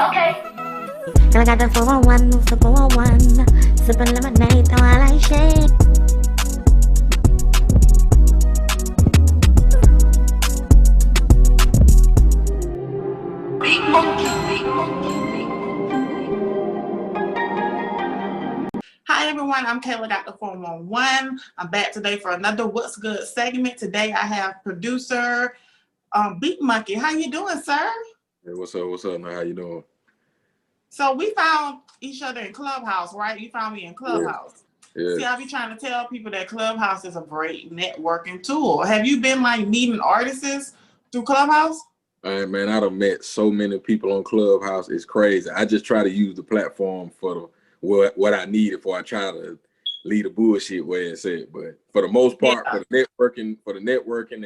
Okay. And I got the 401, move the 401, sipping lemonade, though I like shade. Hi everyone, I'm Kayla Got the 411. I'm back today for another What's Good segment. Today I have producer BeatMonkey. How you doing, sir? Hey, what's up? What's up, man? How you doing? So we found each other in Clubhouse, right? You found me in Clubhouse. Yeah. See, I be trying to tell people that Clubhouse is a great networking tool. Have you been like meeting artists through Clubhouse? Man, I done met so many people on Clubhouse. It's crazy. I just try to use the platform for the what I need it for. I try to leave the bullshit where it's at. But for the most part, for the networking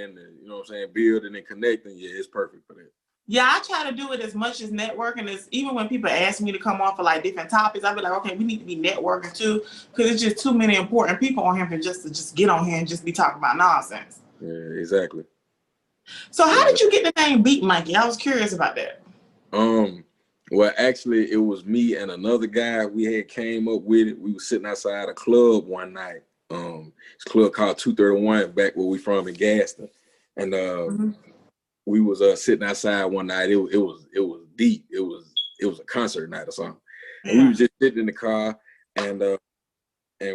and the, you know what I'm saying, building and connecting, yeah, it's perfect for that. Yeah, I try to do it as much as networking as even when people ask me to come on for like different topics, I'll be like, okay, we need to be networking too, because it's just too many important people on here for just get on here and just be talking about nonsense. Yeah, exactly. So how did you get the name BeatMonkey? I was curious about that. Well, actually, it was me and another guy. We had came up with it. We were sitting outside a club one night. It's a club called 231 back where we from in Gaston, and we was sitting outside one night. It was deep. It was a concert night or something. And we was just sitting in the car, and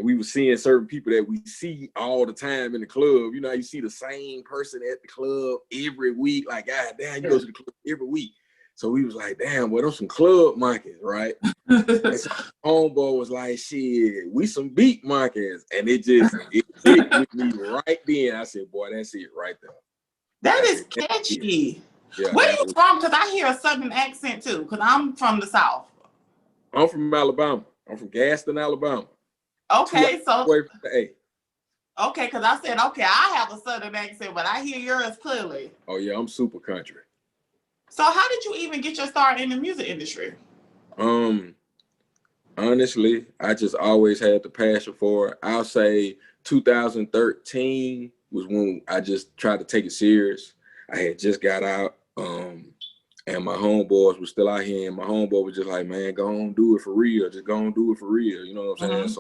we were seeing certain people that we see all the time in the club. You know, you see the same person at the club every week. Like, God damn, you go to the club every week. So we was like, damn, well, those some club monkeys, right? And so homeboy was like, shit, we some beat monkeys. And it hit with me right then. I said, boy, that's it right there. That is catchy. Yeah, where you from? Because I hear a southern accent too, because I'm from the South. I'm from Alabama. I'm from Gaston, Alabama. Okay, so away from the A. Okay, because I said, okay, I have a southern accent, but I hear yours clearly. Oh yeah, I'm super country. So how did you even get your start in the music industry? Honestly, I just always had the passion for it. I'll say 2013 was when I just tried to take it serious. I had just got out, and my homeboys were still out here, and my homeboy was just like, man, go on, do it for real. Just go on, do it for real. You know what I'm saying?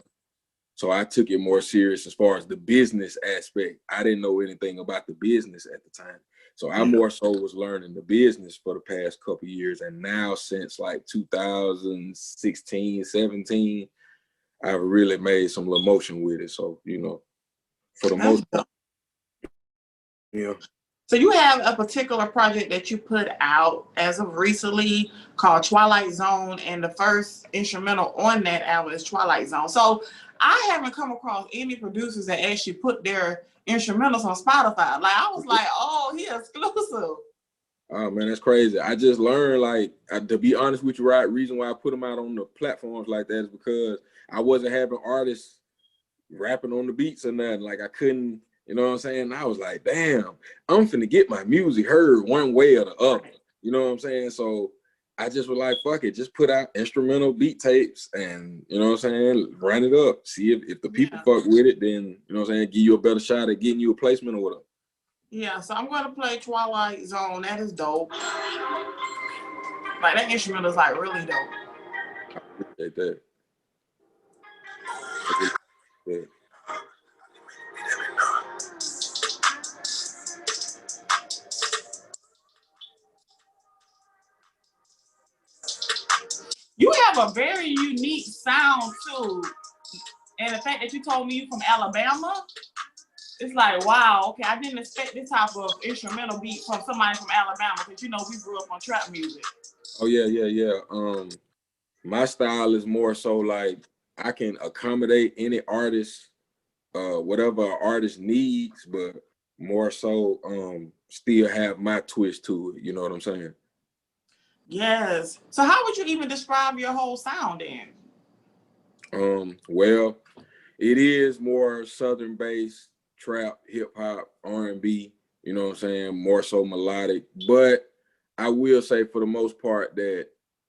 So I took it more serious as far as the business aspect. I didn't know anything about the business at the time. So I more so was learning the business for the past couple of years. And now since like 2016, 17, I've really made some little motion with it. So, you know, for the most part, yeah. So you have a particular project that you put out as of recently called Twilight Zone, and the first instrumental on that album is Twilight Zone. So I haven't come across any producers that actually put their instrumentals on Spotify. Like I was like, oh, he exclusive. Oh man, that's crazy. I just learned, like, to be honest with you, right, reason why I put them out on the platforms like that is because I wasn't having artists rapping on the beats or nothing. Like I couldn't, you know what I'm saying? I was like, damn, I'm finna get my music heard one way or the other. You know what I'm saying? So I just was like, fuck it, just put out instrumental beat tapes and, you know what I'm saying, run it up. See if the people fuck with it, then, you know what I'm saying, give you a better shot at getting you a placement or whatever. Yeah, so I'm gonna play Twilight Zone. That is dope. Like that instrumental is like really dope. I appreciate that. Yeah. You have a very unique sound too. And the fact that you told me you from Alabama, it's like, wow, okay, I didn't expect this type of instrumental beat from somebody from Alabama, because you know we grew up on trap music. Oh yeah. My style is more so like I can accommodate any artist, whatever an artist needs, but more so still have my twist to it. You know what I'm saying? Yes. So how would you even describe your whole sound then? Well, it is more southern based, trap, hip hop, R&B, you know what I'm saying? More so melodic. But I will say for the most part that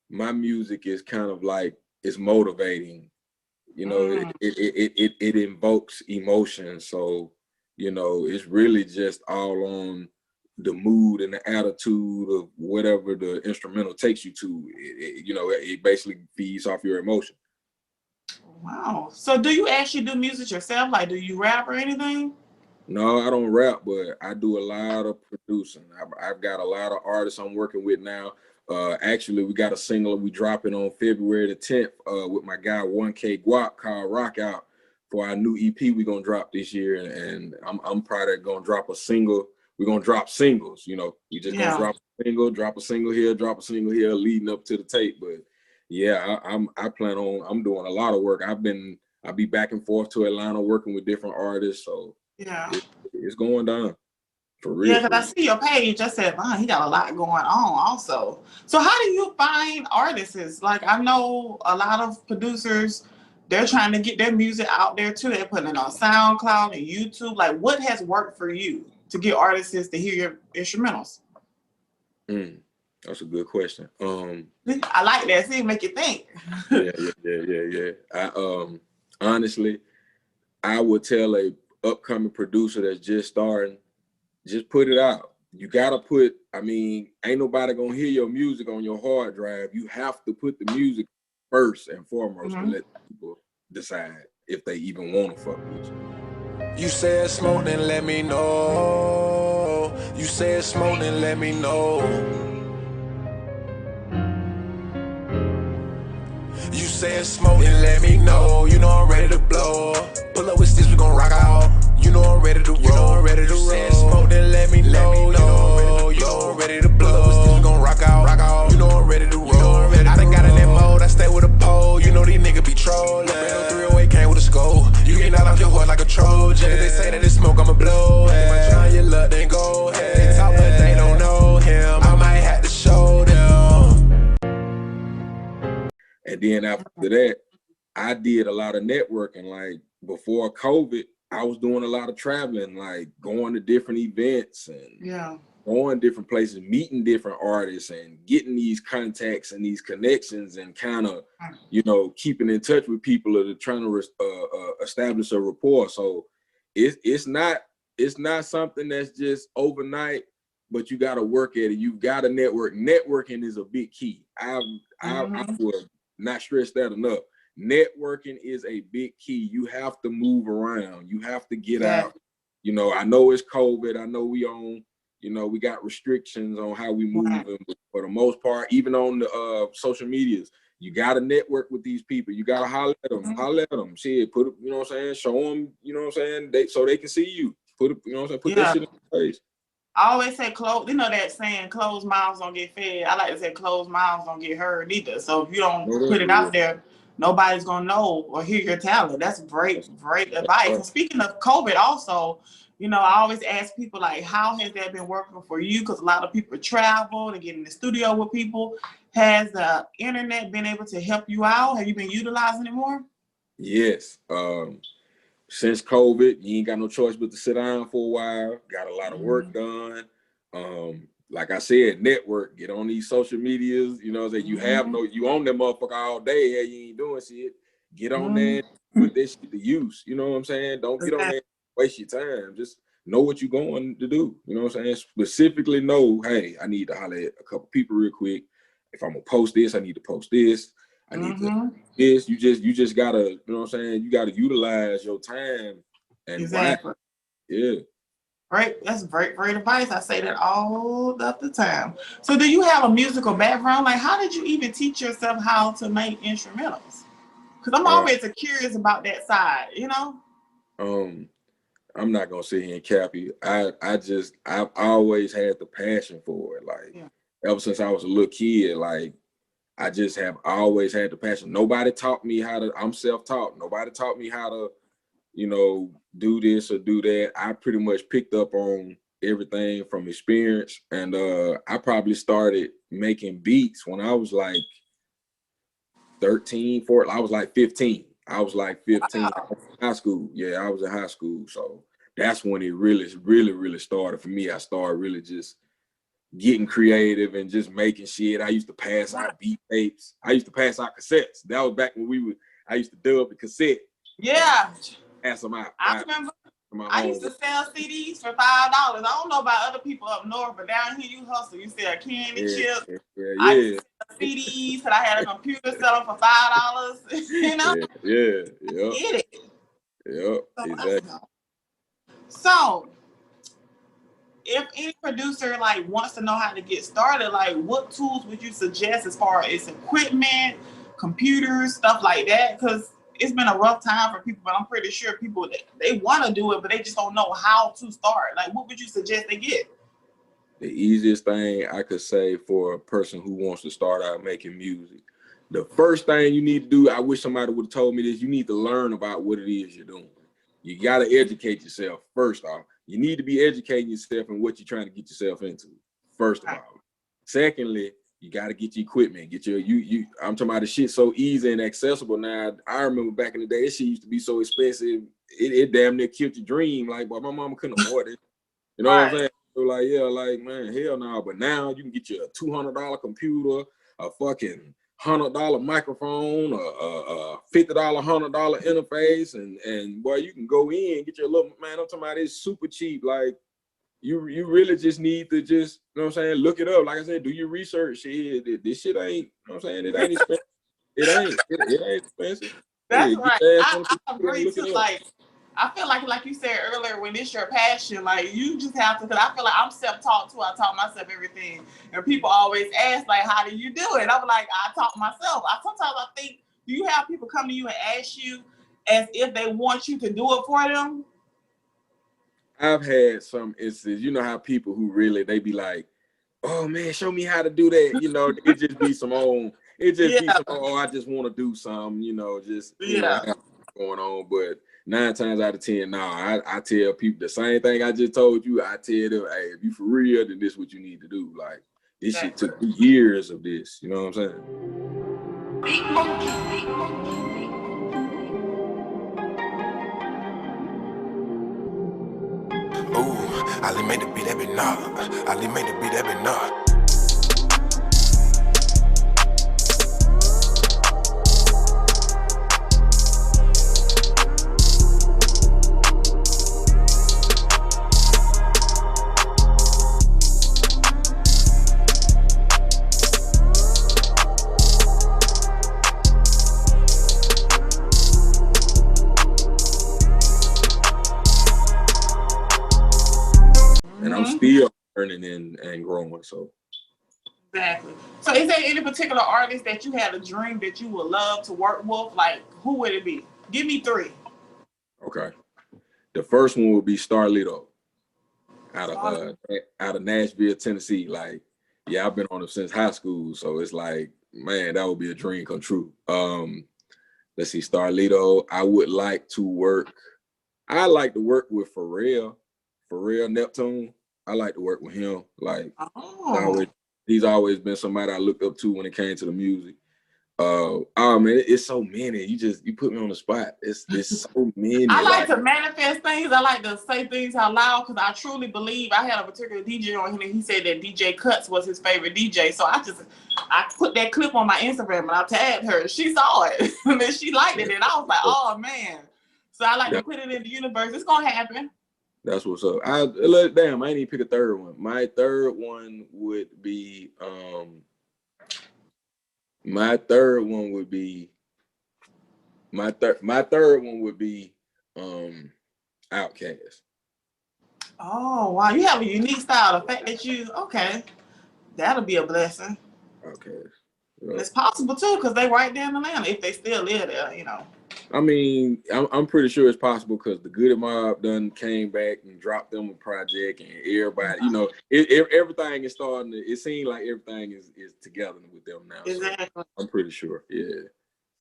my music is kind of like, it's motivating. You know, it invokes emotion. So, you know, it's really just all on the mood and the attitude of whatever the instrumental takes you to. You know, it basically feeds off your emotion. Wow. So do you actually do music yourself? Like, do you rap or anything? No, I don't rap, but I do a lot of producing. I've got a lot of artists I'm working with now. Actually, we got a single we dropping on February the 10th with my guy 1K Got called Rock Out for our new EP we're gonna drop this year. And I'm probably gonna drop a single. We're gonna drop singles, you know. We just gonna drop a single here, leading up to the tape. But yeah, I plan on I'm doing a lot of work. I'll be back and forth to Atlanta working with different artists. So yeah, it's going down for real. Yeah, because I see your page. I said, wow, he got a lot going on also. So how do you find artists? Like, I know a lot of producers, they're trying to get their music out there too. They're putting it on SoundCloud and YouTube. Like, what has worked for you to get artists to hear your instrumentals? That's a good question. I like that. See, make you think. Yeah. Honestly, I would tell a upcoming producer that's just starting, just put it out. You gotta put, I mean, ain't nobody gonna hear your music on your hard drive. You have to put the music first and foremost and let people decide if they even want to fuck with you. You said smoke, then let me know. You said smoke, then let me know. You said smoke, then let me know. You know I'm ready to blow. Pull up with sticks, we gon' rock out. You know I'm ready to roll. You know I'm ready to roll. You said smoke, then let me know. You know I'm ready to blow. Pull up with sticks, we gon' rock out. You know I'm ready to roll. I done got in that mode, I stay with a pole. You know these niggas be trolling. 308 came with a scope. You get out off your horse like a Trojan. They say that it's smoke, I'ma blow. Hey, trying your luck, then go ahead. They talk, but they don't know him. I might have to show them. And then after that, I did a lot of networking. Like before COVID, I was doing a lot of traveling, like going to different events and going different places, meeting different artists and getting these contacts and these connections and kind of, you know, keeping in touch with people that are trying to establish a rapport. So it's not something that's just overnight, but you got to work at it. You got to network. Networking is a big key. I would not stress that enough. Networking is a big key. You have to move around. You have to get out. You know, I know it's COVID. I know we got restrictions on how we move. But for the most part, even on the social medias, you got to network with these people. You got to holler at them. Holler at them. Shit, put it, you know what I'm saying? Show them, you know what I'm saying? So they can see you. Put it, you know what I'm saying? Put that shit in place. I always say you know that saying, closed mouths don't get fed. I like to say closed mouths don't get heard either. So if you don't put it out there, nobody's gonna know or hear your talent. That's great advice. And speaking of COVID also, you know, I always ask people like, how has that been working for you? Because a lot of people travel to get in the studio with people. Has the internet been able to help you out? Have you been utilizing it more? Yes. Since COVID, you ain't got no choice but to sit down for a while. Got a lot of work done. Like I said, network, get on these social medias, you know, that you own them motherfucker all day, yeah, you ain't doing shit. Get on there, put this shit to use. You know what I'm saying? Don't get on there, waste your time. Just know what you're going to do. You know what I'm saying? Specifically know, hey, I need to holler at a couple people real quick. If I'm gonna post this, I need to post this. I need to this. You just gotta, you know what I'm saying? You gotta utilize your time and yeah. Right, that's great advice. I say that all the time. So do you have a musical background? Like, how did you even teach yourself how to make instrumentals? Because I'm always curious about that side, you know? I'm not gonna sit here and cap you. I've always had the passion for it. Like ever since I was a little kid, like I just have always had the passion. Nobody taught me how to, I'm self-taught. Nobody taught me how to, you know, do this or do that. I pretty much picked up on everything from experience. And I probably started making beats when I was like 13, 14. I was like 15. I was like 15. Wow. I was in high school. Yeah, I was in high school. So that's when it really started for me. I started really just getting creative and just making shit. I used to pass out beat tapes. I used to pass out cassettes. That was back when I used to dub the cassette. Yeah. Pass them out. I remember. I used to sell CDs for $5. I don't know about other people up north, but down here you hustle. You sell candy chips. I used to sell CDs because I had a computer selling for $5. You know? Get it. Yep. Exactly. So if any producer like wants to know how to get started, like what tools would you suggest as far as equipment, computers, stuff like that? Because it's been a rough time for people, but I'm pretty sure people they want to do it, but they just don't know how to start. Like, what would you suggest they get? The easiest thing I could say for a person who wants to start out making music, the first thing you need to do, I wish somebody would have told me this, you need to learn about what it is you're doing. You got to educate yourself first off. You need to be educating yourself in what you're trying to get yourself into, first of all. Secondly, you got to get your equipment. Get your I'm talking about the shit so easy and accessible now. I remember back in the day, this shit used to be so expensive. It damn near killed your dream. Like, boy, my mama couldn't afford it. You know what I'm saying? So like, yeah, like, man, hell no. But now you can get you a $200 computer, a fucking $100 microphone, a $50, $100 interface, and boy, you can go in, get your little, man, I'm talking about it's super cheap. Like, you really just need to just, you know what I'm saying, look it up. Like I said, do your research. Shit, this shit ain't, you know what I'm saying, it ain't expensive. It ain't expensive. That's right. I agree too. Like, I feel like you said earlier, when it's your passion, like you just have to, because I feel like I'm self-taught too. I taught myself everything. And people always ask, like, how do you do it? I'm like, I taught myself. Sometimes I think, do you have people come to you and ask you as if they want you to do it for them? I've had some instances, you know how people who really, they be like, oh man, show me how to do that. You know, it just be some old, be some, oh, I just want to do some, you know, just, you know, going on. But 9 times out of 10, I tell people the same thing I just told you. I tell them, hey, if you for real, then this is what you need to do. Like, this shit took years of this, you know what I'm saying? BeatMonkey. Ooh, Ali made the beat every night. Ali made the beat every night. Still learning and growing. So exactly. So is there any particular artist that you had a dream that you would love to work with? Like, who would it be? Give me 3. Okay. The first one would be Starlito out of Nashville, Tennessee. Like, yeah, I've been on him since high school. So it's like, man, that would be a dream come true. Let's see, Starlito. I like to work with Pharrell Neptune. I like to work with him. Like, he's always been somebody I looked up to when it came to the music. Oh man, it's so many. You put me on the spot. It's so many. I like to manifest things. I like to say things out loud because I truly believe. I had a particular DJ on here and he said that DJ Cuts was his favorite DJ. So I put that clip on my Instagram and I tagged her. She saw it and then she liked it and I was like, oh man. So I like to put it in the universe. It's gonna happen. That's what's up. Damn, I ain't even pick a third one. My third one would be Outkast. Oh wow, you have a unique style. The fact that that'll be a blessing. Okay. And it's possible too, because they right there in Atlanta, if they still live there, you know. I mean, I'm pretty sure it's possible because the Good Mob done came back and dropped them a project and everybody, you know, everything is starting to, it seems like everything is together with them now. Exactly. So I'm pretty sure, yeah.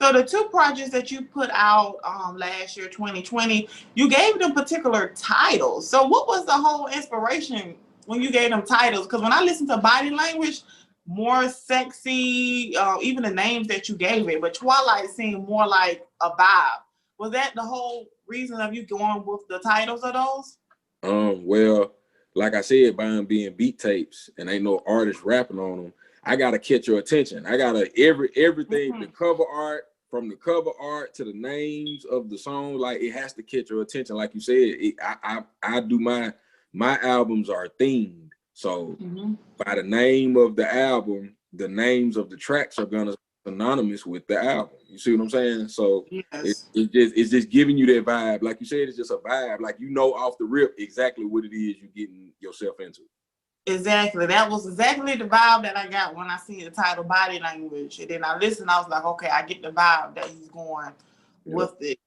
So the 2 projects that you put out last year, 2020, you gave them particular titles. So what was the whole inspiration when you gave them titles? Because when I listen to Body Language, more sexy, even the names that you gave it, but Twilight seemed more like a vibe. Was that the whole reason of you going with the titles of those? Well, like I said, by them being beat tapes and ain't no artist rapping on them, I gotta catch your attention. I gotta everything, the cover art from the cover art to the names of the song, like it has to catch your attention. Like you said, I do my albums are themed. So by the name of the album, the names of the tracks are gonna be synonymous with the album. You see what I'm saying? So Yes. it's just giving you that vibe. Like you said, it's just a vibe. Like you know off the rip exactly what it is you're getting yourself into. Exactly. That was exactly the vibe that I got when I see the title Body Language. And then I listened, I was like, okay, I get the vibe that he's going with it.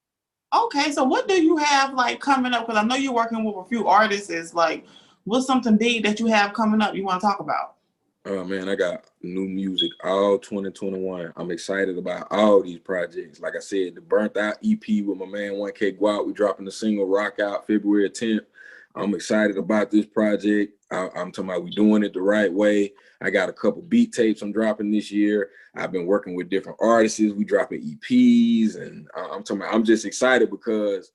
Okay, so what do you have like coming up? Because I know you're working with a few artists. Is like, what's something big that you have coming up you want to talk about? Oh man, I got new music all 2021. I'm excited about all these projects. Like I said, the Burnt Out EP with my man Kayla Got. We dropping the single Rock Out February 10th. I'm excited about this project. I'm talking about we doing it the right way. I got a couple beat tapes I'm dropping this year. I've been working with different artists. We dropping EPs, and I'm talking about, I'm just excited because,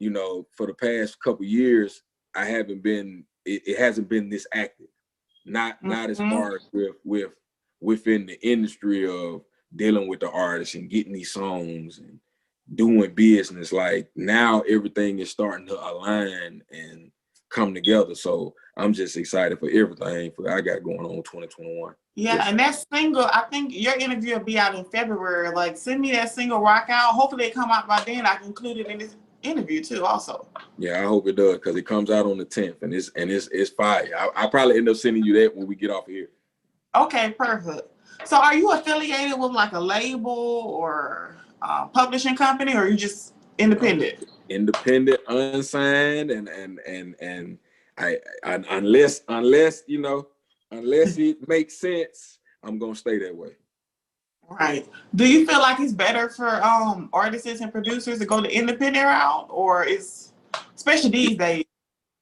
you know, for the past couple years, I haven't been. It hasn't been this active. Not as far as with within the industry of dealing with the artists and getting these songs and doing business. Like now everything is starting to align and come together. So I'm just excited for everything I got going on in 2021. Yeah, Yes. and that single, I think your interview will be out in February. Like, send me that single Rock Out. Hopefully it come out by then. I can include it in this interview too also. Yeah, I hope it does, because it comes out on the 10th and it's fire. I'll probably end up sending you that when we get off here. Okay, perfect. So are you affiliated with like a label or publishing company, or are you just independent? Independent, unsigned, and I unless you know, unless it makes sense, I'm gonna stay that way. Right. Do you feel like it's better for artists and producers to go the independent route, or is, especially these days?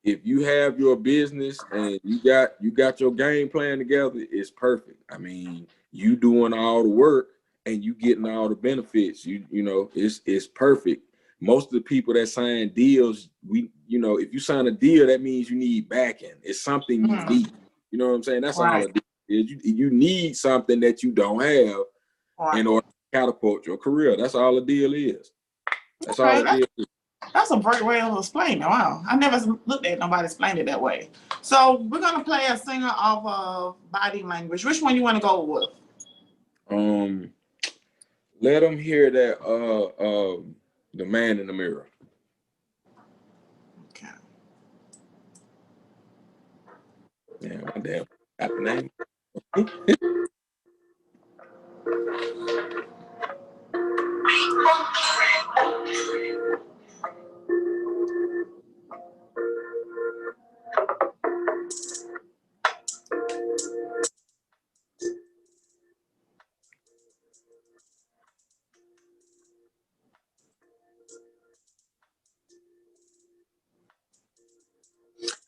If you have your business and you got your game plan together, it's perfect. I mean, you doing all the work and you getting all the benefits. You know, it's perfect. Most of the people that sign deals, you know, if you sign a deal, that means you need backing. It's something you need. You know what I'm saying? That's all it is. You need something that you don't have in order to catapult your career. That's all the deal is. That's all the deal is. That's a great way of explaining it. Wow. I never looked at nobody explain it that way. So we're going to play a singer off of Body Language. Which one you want to go with? Let them hear that The Man in the Mirror. Okay. Yeah, my damn got the name.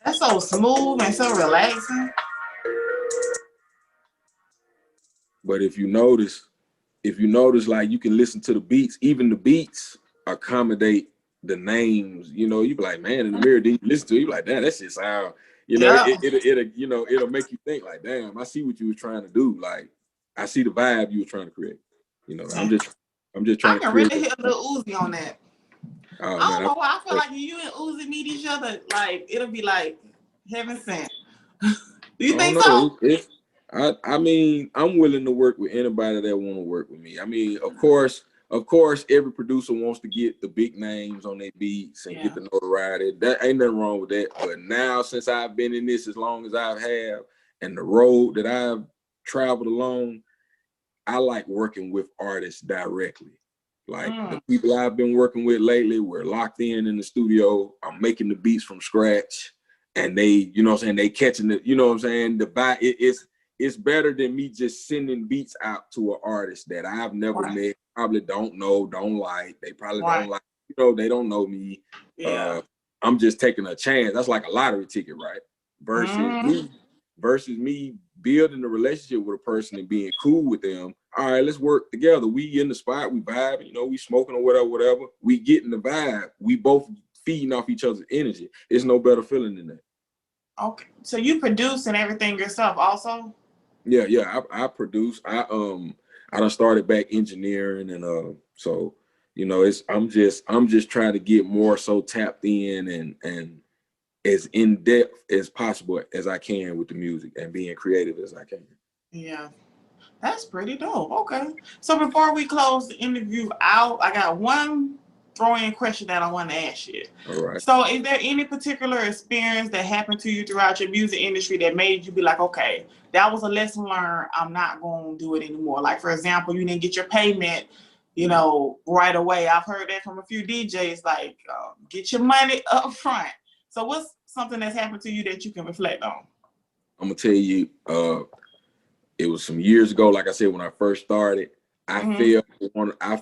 That's so smooth and so relaxing. But if you notice, like you can listen to the beats, even the beats accommodate the names. You know, you be like, Man in the Mirror, then you listen to it, you be like, damn, that shit sound, you know, it'll make you think like, damn, I see what you were trying to do. Like, I see the vibe you were trying to create. You know, I'm just trying I to can create. really hear Lil Uzi on that. Oh, I don't know why. I feel like you and Uzi meet each other, like it'll be like heaven sent. Do you think so? I mean, I'm willing to work with anybody that want to work with me. I mean, of course, every producer wants to get the big names on their beats and get the notoriety. That ain't nothing wrong with that. But now, since I've been in this as long as I have, and the road that I've traveled along, I like working with artists directly. Like the people I've been working with lately, we're locked in the studio. I'm making the beats from scratch, and they, you know what I'm saying, they catching it. You know what I'm saying? It's better than me just sending beats out to an artist that I've never met, probably don't know, don't like. They probably don't like, you know, they don't know me. Yeah. I'm just taking a chance. That's like a lottery ticket, right? Versus me building a relationship with a person and being cool with them. All right, let's work together. We in the spot, we vibe, you know, we smoking or whatever. We getting the vibe. We both feeding off each other's energy. It's no better feeling than that. Okay. So you produce and everything yourself also? Yeah, I produce. I done started back engineering, and so you know, I'm just trying to get more so tapped in and as in depth as possible as I can with the music and being creative as I can. Yeah. That's pretty dope. Okay. So before we close the interview out, I got one throw-in question that I want to ask you. All right. So is there any particular experience that happened to you throughout your music industry that made you be like, okay, that was a lesson learned. I'm not going to do it anymore. Like, for example, you didn't get your payment, right away. I've heard that from a few DJs, like, get your money up front. So what's something that's happened to you that you can reflect on? I'm going to tell you, it was some years ago, like I said, when I first started, I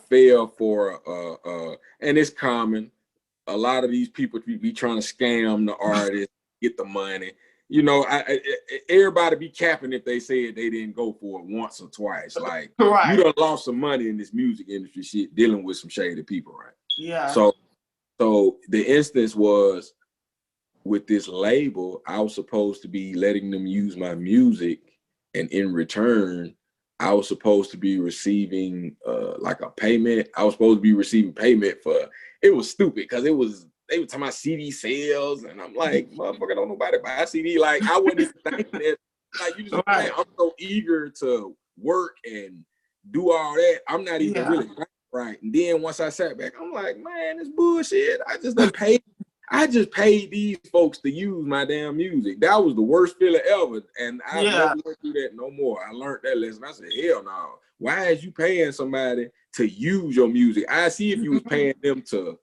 fell for and it's common. A lot of these people be trying to scam the artist, get the money. Everybody be capping if they said they didn't go for it once or twice. Like, right. You done lost some money in this music industry shit dealing with some shady people, right? Yeah. So the instance was with this label, I was supposed to be letting them use my music, and in return, I was supposed to be receiving like a payment. I was supposed to be receiving payment for it. Was stupid because they were talking about CD sales, and I'm like, motherfucker, don't nobody buy a CD. Like, I wasn't even thinking that. Like, you just like, I'm so eager to work and do all that. I'm not even really right. And then once I sat back, I'm like, man, this bullshit. I just paid these folks to use my damn music. That was the worst feeling ever. And I never went through that no more. I learned that lesson. I said, hell no. Why is you paying somebody to use your music? I see if you was paying them to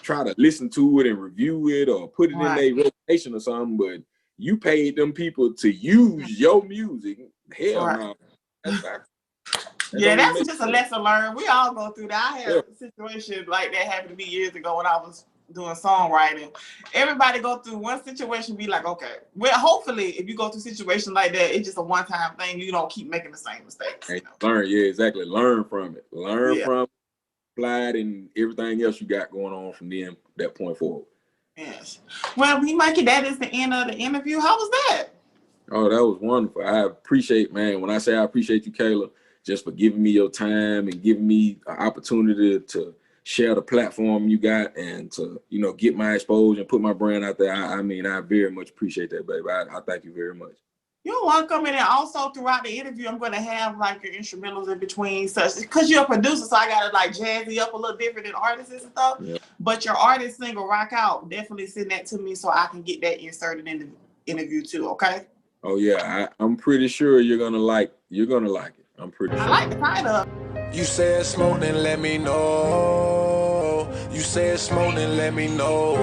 try to listen to it and review it or put it in their rotation or something, but you paid them people to use your music. Hell no. That's just a lesson learned. We all go through that. I had a situation like that happen to me years ago when I was doing songwriting. Everybody go through one situation, be like, okay, well, hopefully if you go through situations like that, it's just a one-time thing. You don't keep making the same mistakes. Learn, exactly. Learn from it. From it, apply it, and everything else you got going on from that point forward. Yes. Well, BeatMonkey, that is the end of the interview. How was that? Oh, that was wonderful. I appreciate, man. When I say I appreciate you, Kayla, just for giving me your time and giving me an opportunity to share the platform you got and to, get my exposure and put my brand out there. I very much appreciate that, baby. I thank you very much. You're welcome. And also throughout the interview, I'm going to have like your instrumentals in between, such because you're a producer, so I got to like jazzy up a little different than artists and stuff. Yeah. But your artist single, Rock Out, definitely send that to me so I can get that inserted in the interview too. Okay. Oh yeah, I'm pretty sure you're gonna like it. I'm pretty sure. I like the title. You said smoke, then let me know. You said smoke, then let me know.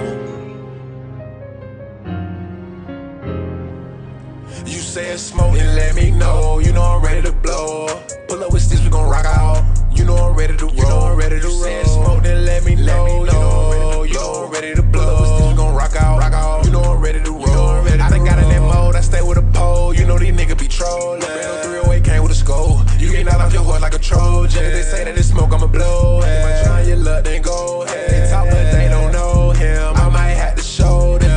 You said smoke, then let me know. You know I'm ready to blow. Pull up with sticks, we gon' rock out. You know I'm ready to roll. You know I'm ready to roll. You said smoke, then let me know. You know I'm ready to blow. Pull up with sticks, we gon' rock out. Rock out. You know I'm ready to roll. I done got in that mode, I stay with a pole. You know these niggas be trolling. Brand 308 came with a scope. You get out off your horse like a Trojan. If they say that it's smoke, I'ma blow. If I try your luck, then go ahead. They talk, but they don't know him. I might have to show them.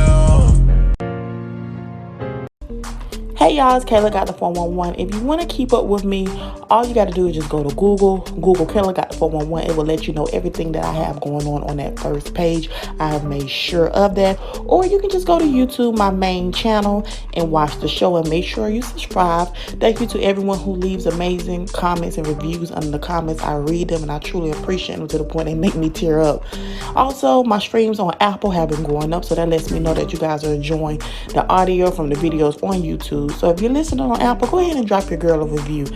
Hey y'all, it's Kayla Got the 411. If you want to keep up with me, all you got to do is just go to Google Kayla Got the 411. It will let you know everything that I have going on that first page. I have made sure of that. Or you can just go to YouTube, my main channel, and watch the show and make sure you subscribe. Thank you to everyone who leaves amazing comments and reviews under the comments. I read them and I truly appreciate them to the point they make me tear up. Also, my streams on Apple have been going up, so that lets me know that you guys are enjoying the audio from the videos on YouTube. So if you're listening on Apple, go ahead and drop your girl a review.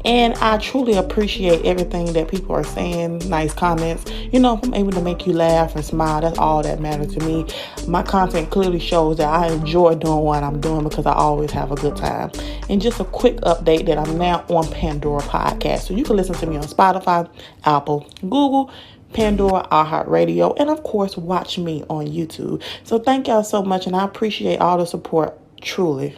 And I truly appreciate everything that people are saying, nice comments. If I'm able to make you laugh and smile, that's all that matters to me. My content clearly shows that I enjoy doing what I'm doing because I always have a good time. And just a quick update that I'm now on Pandora Podcast. So you can listen to me on Spotify, Apple, Google, Pandora, iHeartRadio, and of course watch me on YouTube. So thank y'all so much, and I appreciate all the support, truly.